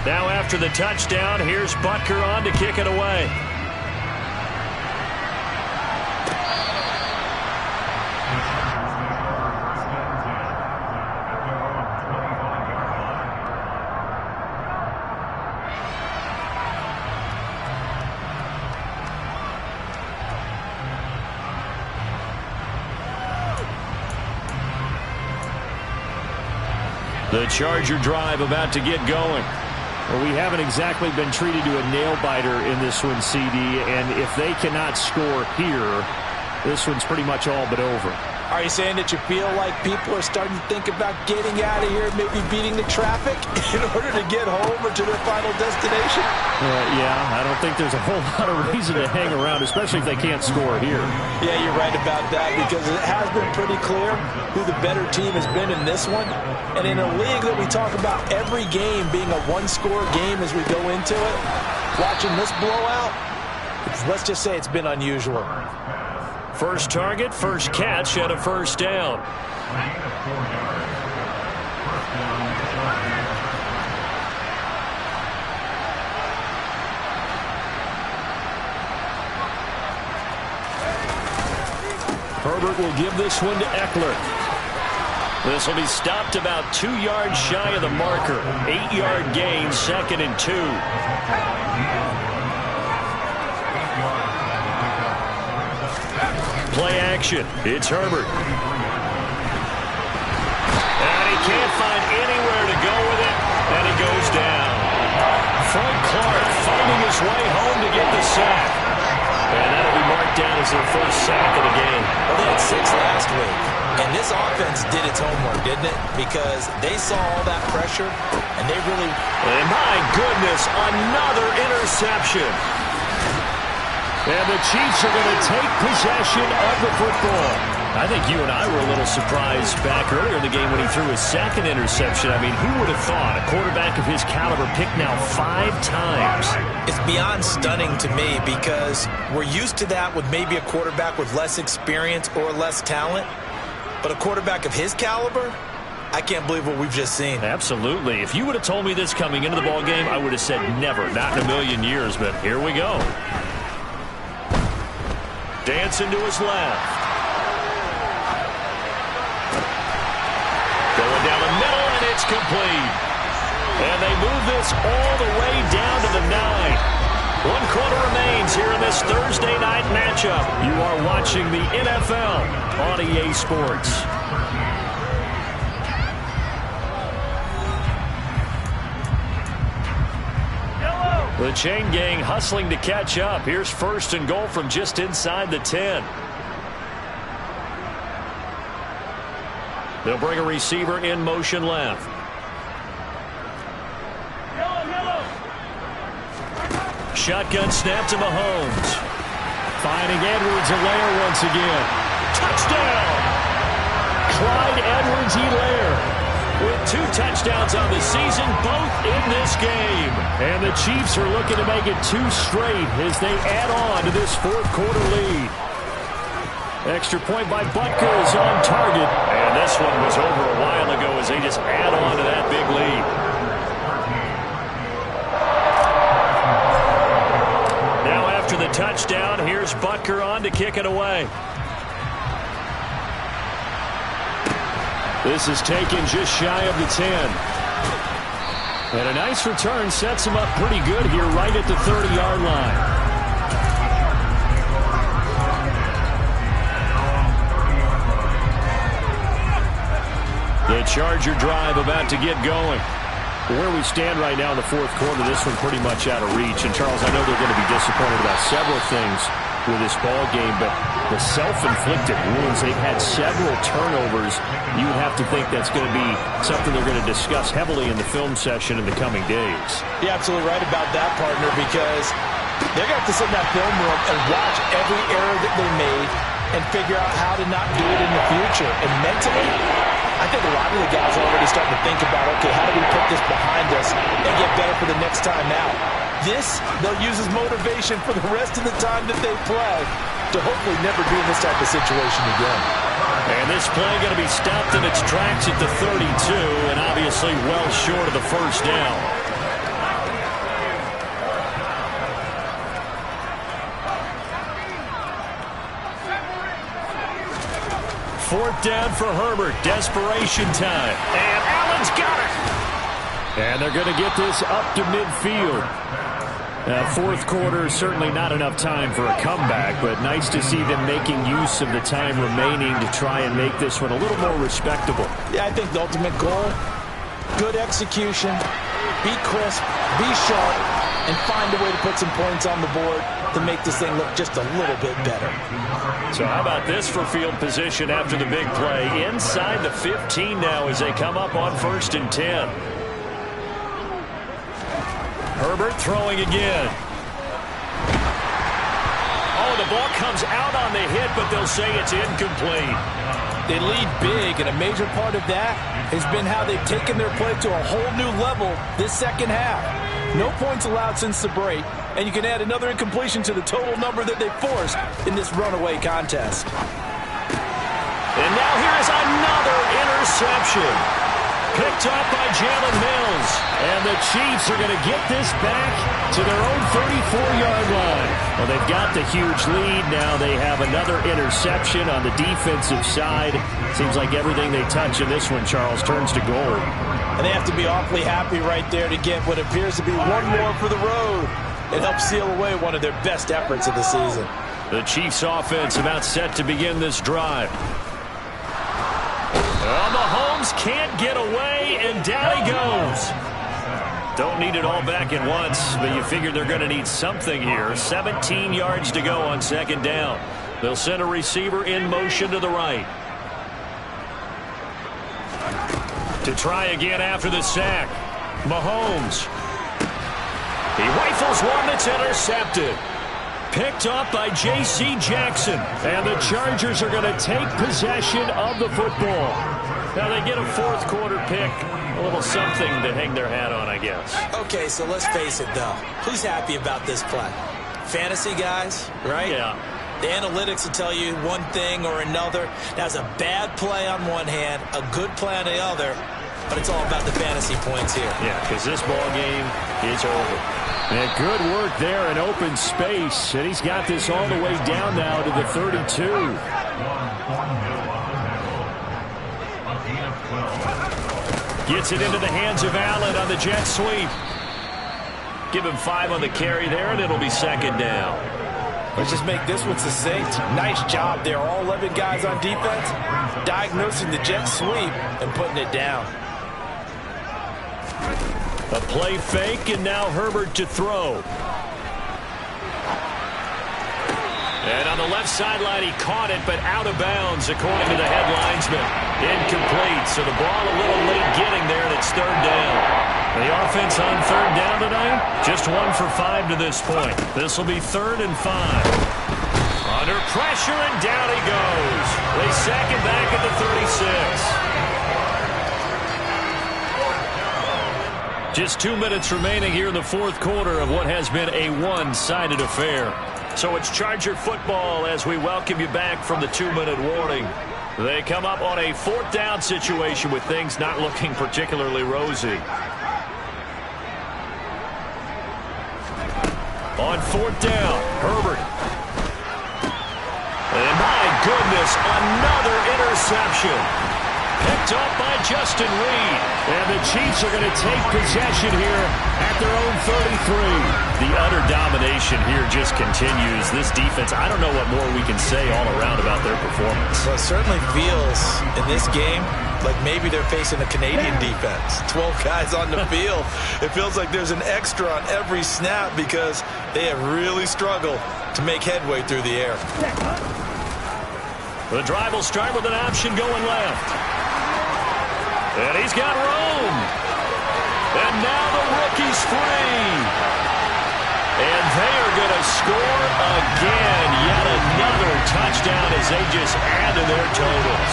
Now after the touchdown, here's Butker on to kick it away. The Charger drive about to get going. Well, we haven't exactly been treated to a nail-biter in this one, CD, and if they cannot score here, this one's pretty much all but over. Are you saying that you feel like people are starting to think about getting out of here, maybe beating the traffic in order to get home or to their final destination? Yeah, I don't think there's a whole lot of reason to hang around, especially if they can't score here. Yeah, you're right about that, because it has been pretty clear who the better team has been in this one. And in a league that we talk about every game being a one-score game as we go into it, watching this blowout, let's just say it's been unusual. First target, first catch, and a first down. Herbert will give this one to Eckler. This will be stopped about 2 yards shy of the marker. 8-yard gain, 2nd and 2. Play action. It's Herbert. And he can't find anywhere to go with it, and he goes down. Frank Clark finding his way home to get the sack. And that'll be marked down as their first sack of the game. Well, they had 6 last week. And this offense did its homework, didn't it? Because they saw all that pressure, and they really... And my goodness, another interception. And the Chiefs are going to take possession of the football. I think you and I were a little surprised back earlier in the game when he threw his 2nd interception. I mean, who would have thought a quarterback of his caliber picked now 5 times? It's beyond stunning to me, because we're used to that with maybe a quarterback with less experience or less talent. But a quarterback of his caliber, I can't believe what we've just seen. Absolutely. If you would have told me this coming into the ball game, I would have said never, not in a million years. But here we go. Dancing to his left. Going down the middle, and it's complete. And they move this all the way down to the 9. 1 quarter remains here in this Thursday night matchup. You are watching the NFL on EA Sports. The chain gang hustling to catch up. Here's 1st and goal from just inside the 10. They'll bring a receiver in motion left. Shotgun snap to Mahomes. Finding Edwards-Helaire once again. Touchdown! Clyde Edwards-Helaire with 2 touchdowns on the season, both in this game. And the Chiefs are looking to make it 2 straight as they add on to this 4th quarter lead. Extra point by Butker is on target. And this one was over a while ago as they just add on to that big lead. Now after the touchdown, here's Butker on to kick it away. This is taken just shy of the 10. And a nice return sets him up pretty good here right at the 30-yard line. The Charger drive about to get going. Where we stand right now in the 4th quarter, this one pretty much out of reach. And, Charles, I know they're going to be disappointed about several things with this ball game, but the self-inflicted wounds, they've had several turnovers. You would have to think that's going to be something they're going to discuss heavily in the film session in the coming days. You're absolutely right about that, partner, because they're going to have to sit in that film room and watch every error that they made and figure out how to not do it in the future. And mentally, I think a lot of the guys are already starting to think about, okay, how do we put this behind us and get better for the next time out? This, they'll use as motivation for the rest of the time that they play to hopefully never be in this type of situation again. And this play going to be stopped in its tracks at the 32, and obviously well short of the first down. 4th down for Herbert. Desperation time. And Allen's got it. And they're going to get this up to midfield. 4th quarter, certainly not enough time for a comeback, but nice to see them making use of the time remaining to try and make this one a little more respectable. Yeah, I think the ultimate goal, good execution, be crisp, be sharp, and find a way to put some points on the board to make this thing look just a little bit better. So how about this for field position after the big play? Inside the 15 now as they come up on 1st and 10. Herbert throwing again. Oh, the ball comes out on the hit, but they'll say it's incomplete. They lead big, and a major part of that has been how they've taken their play to a whole new level this second half. No points allowed since the break, and you can add another incompletion to the total number that they forced in this runaway contest. And now here is another interception. Picked up by Jalen Mills. And the Chiefs are going to get this back to their own 34-yard line. Well, they've got the huge lead. Now they have another interception on the defensive side. Seems like everything they touch in this one, Charles, turns to gold. And they have to be awfully happy right there to get what appears to be one more for the road. It helps seal away one of their best efforts of the season. The Chiefs offense about set to begin this drive. Well, Mahomes can't get away, and down he goes. Don't need it all back at once, but you figure they're going to need something here. 17 yards to go on 2nd down. They'll send a receiver in motion to the right. To try again after the sack. Mahomes. He rifles one that's intercepted. Picked up by J.C. Jackson. And the Chargers are going to take possession of the football. Now they get a 4th quarter pick. A little something to hang their hat on, I guess. Okay, so let's face it, though. Who's happy about this play? Fantasy guys, right? Yeah. The analytics will tell you one thing or another. That's a bad play on one hand, a good play on the other, but it's all about the fantasy points here. Yeah, because this ball game is over. And good work there in open space. And he's got this all the way down now to the 32. Gets it into the hands of Allen on the jet sweep. Give him 5 on the carry there, and it'll be 2nd down. Let's just make this one succinct. Nice job there. All 11 guys on defense diagnosing the jet sweep and putting it down. A play fake, and now Herbert to throw. And on the left sideline, he caught it, but out of bounds, according to the head linesman. Incomplete, so the ball a little late getting there, and it's 3rd down. The offense on 3rd down tonight, just 1 for 5 to this point. This will be 3rd and 5. Under pressure, and down he goes. They sack him back at the 36. Just 2 minutes remaining here in the 4th quarter of what has been a one-sided affair. So it's Charger football as we welcome you back from the 2-minute warning. They come up on a 4th down situation with things not looking particularly rosy. On 4th down, Herbert. And my goodness, another interception. Picked up by Justin Reed. And the Chiefs are going to take possession here at their own 33. The utter domination here just continues. This defense, I don't know what more we can say all around about their performance. Well, it certainly feels in this game like maybe they're facing a Canadian defense. 12 guys on the field. It feels like there's an extra on every snap because they have really struggled to make headway through the air. The drive will start with an option going left. And he's got room. And now the rookie's free. And they are going to score again. Yet another touchdown as they just add to their totals.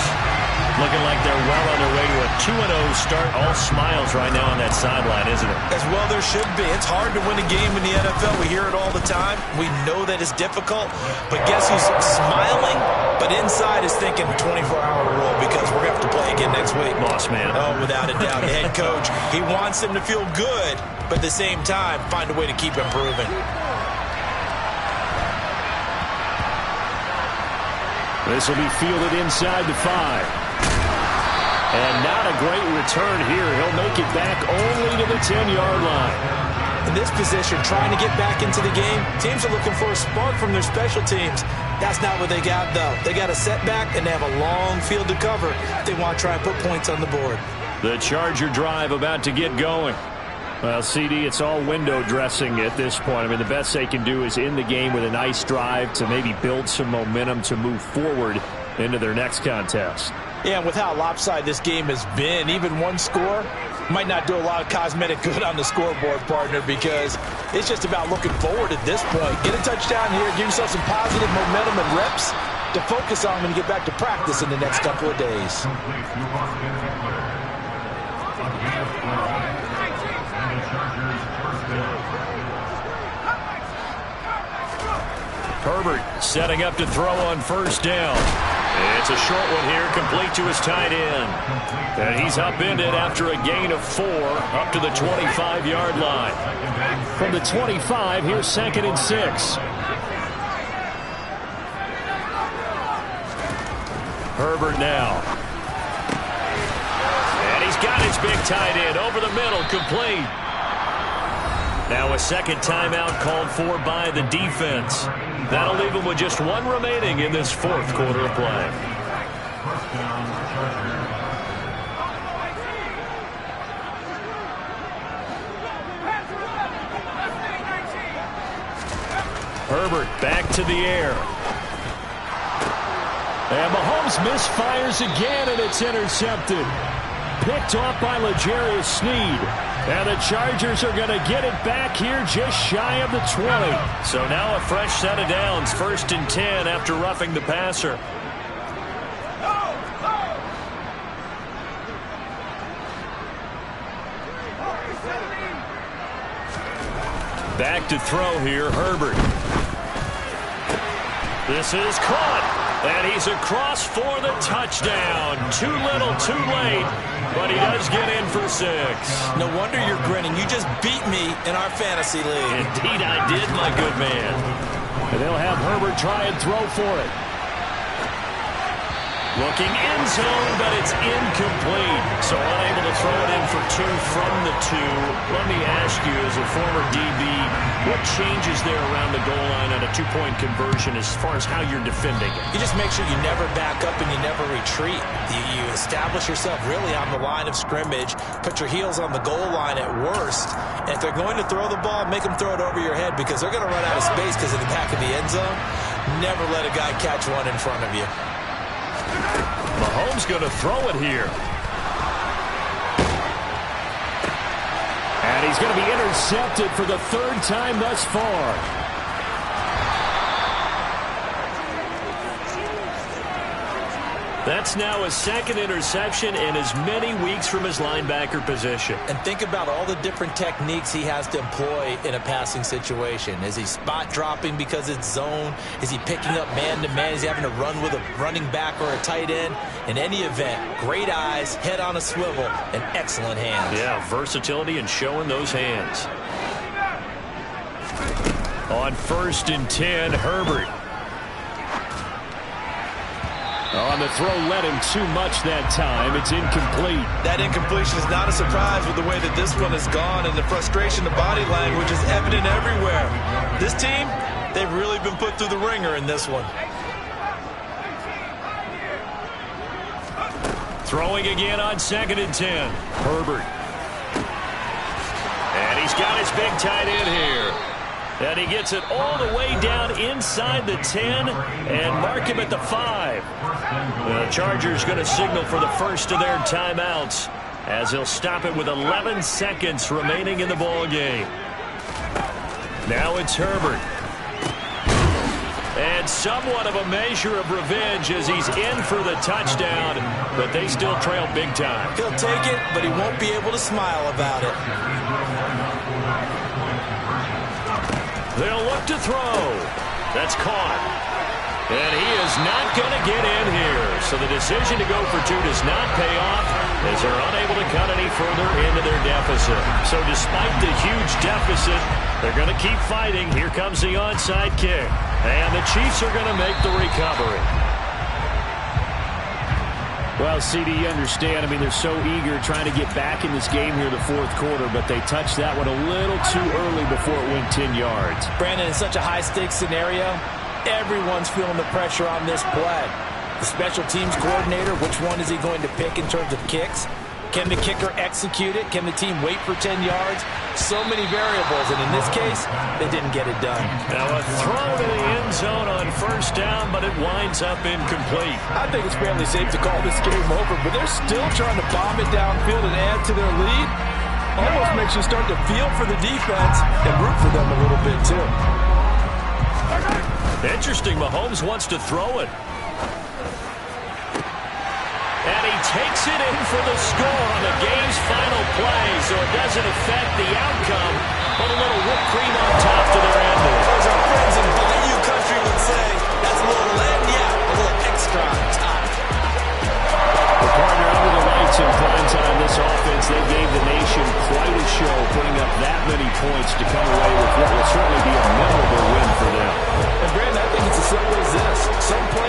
Looking like they're well on their way to a 2-0 start. All smiles right now on that sideline, isn't it? As well there should be. It's hard to win a game in the NFL. We hear it all the time. We know that it's difficult. But guess who's smiling? But inside is thinking 24-hour rule because we're going to have to play again next week. Boss man. Oh, without a doubt. The head coach, he wants them to feel good, but at the same time, find a way to keep improving. This will be fielded inside the 5. And not a great return here. He'll make it back only to the 10-yard line. In this position, trying to get back into the game, teams are looking for a spark from their special teams. That's not what they got, though. They got a setback, and they have a long field to cover if they want to try and put points on the board. The Charger drive about to get going. Well, CD, it's all window dressing at this point. I mean, the best they can do is end the game with a nice drive to maybe build some momentum to move forward into their next contest. Yeah, and with how lopsided this game has been, even one score might not do a lot of cosmetic good on the scoreboard, partner, because it's just about looking forward at this point. Get a touchdown here, give yourself some positive momentum and reps to focus on when you get back to practice in the next couple of days. Herbert setting up to throw on first down. It's a short one here, complete to his tight end. And he's upended after a gain of 4 up to the 25-yard line. From the 25, here's 2nd and 6. Herbert now. And he's got his big tight end over the middle, complete. Now a second timeout called for by the defense. That'll leave him with just 1 remaining in this 4th quarter of play. Herbert back to the air. And Mahomes misfires again, and it's intercepted. Picked off by L'Jarius Sneed. And the Chargers are going to get it back here just shy of the 20. So now a fresh set of downs, 1st and 10 after roughing the passer. Back to throw here, Herbert. This is caught. And he's across for the touchdown. Too little, too late. But he does get in for 6. No wonder you're grinning. You just beat me in our fantasy league. Indeed I did, my good man. And they'll have Herbert try and throw for it. Looking end zone, but it's incomplete. So unable to throw it in for 2 from the 2. Let me ask you, as a former DB, what changes there around the goal line on a 2-point conversion as far as how you're defending it? You just make sure you never back up and you never retreat. You establish yourself really on the line of scrimmage, put your heels on the goal line at worst. And if they're going to throw the ball, make them throw it over your head because they're going to run out of space because of the back of the end zone. Never let a guy catch one in front of you. Mahomes going to throw it here. And he's going to be intercepted for the 3rd time thus far. That's now his 2nd interception in as many weeks from his linebacker position. And think about all the different techniques he has to employ in a passing situation. Is he spot dropping because it's zone? Is he picking up man-to-man? Is he having to run with a running back or a tight end? In any event, great eyes, head on a swivel, and excellent hands. Yeah, versatility and showing those hands. On 1st and 10, Herbert. On the throw, led him too much that time. It's incomplete. That incompletion is not a surprise with the way that this one has gone, and the frustration, the body language is evident everywhere. This team, they've really been put through the ringer in this one. Throwing again on 2nd and 10. Herbert. And he's got his big tight end here. And he gets it all the way down inside the 10 and mark him at the 5. The Chargers going to signal for the first of their timeouts as he'll stop it with 11 seconds remaining in the ball game. Now it's Herbert. And somewhat of a measure of revenge as he's in for the touchdown, but they still trail big time. He'll take it, but he won't be able to smile about it. They'll look to throw. That's caught. And he is not going to get in here. So the decision to go for 2 does not pay off as they're unable to cut any further into their deficit. So despite the huge deficit, they're going to keep fighting. Here comes the onside kick. And the Chiefs are going to make the recovery. Well, CD, you understand. I mean, they're so eager trying to get back in this game here in the fourth quarter, but they touched that one a little too early before it went 10 yards. Brandon, in such a high-stakes scenario, everyone's feeling the pressure on this play. The special teams coordinator, which one is he going to pick in terms of kicks? Can the kicker execute it? Can the team wait for 10 yards? So many variables, and in this case, they didn't get it done. Now a throw to the end zone on first down, but it winds up incomplete. I think it's fairly safe to call this game over, but they're still trying to bomb it downfield and add to their lead. Almost makes you start to feel for the defense and root for them a little bit, too. Interesting, Mahomes wants to throw it. And he takes it in for the score on the game's final play, so it doesn't affect the outcome, but a little whipped cream on top to their ending. As our friends in Bayou country would say, that's a little lagniappe, a little extra on top. The partner under the lights in prime time, this offense, they gave the nation quite a show, putting up that many points to come away with what will certainly be a memorable win for them. And Brandon, I think it's as simple as this. Some players